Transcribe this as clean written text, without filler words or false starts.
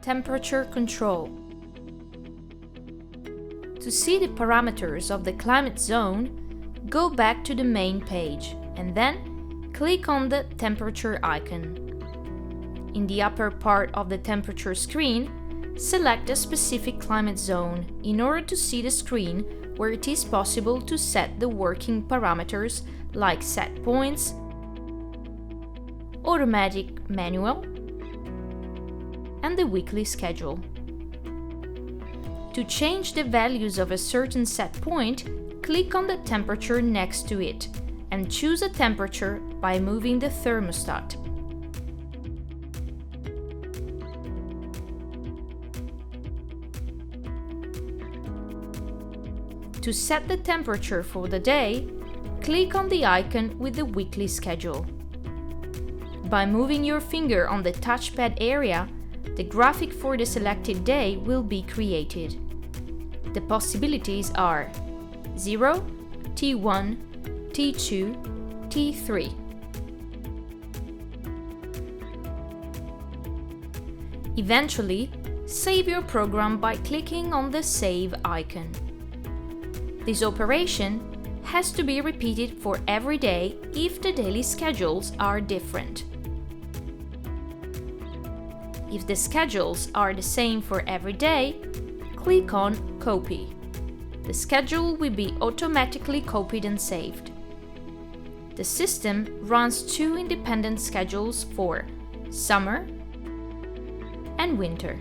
Temperature control. To see the parameters of the climate zone, go back to the main page and then click on the temperature icon. In the upper part of the temperature screen, select a specific climate zone in order to see the screen where it is possible to set the working parameters like set points, automatic manual, and the weekly schedule. To change the values of a certain set point, click on the temperature next to it and choose a temperature by moving the thermostat. To set the temperature for the day, click on the icon with the weekly schedule. By moving your finger on the touchpad area, the graphic for the selected day will be created. The possibilities are 0, T1, T2, T3. Eventually, save your program by clicking on the Save icon. This operation has to be repeated for every day if the daily schedules are different. If the schedules are the same for every day, click on Copy. The schedule will be automatically copied and saved. The system runs two independent schedules for summer and winter.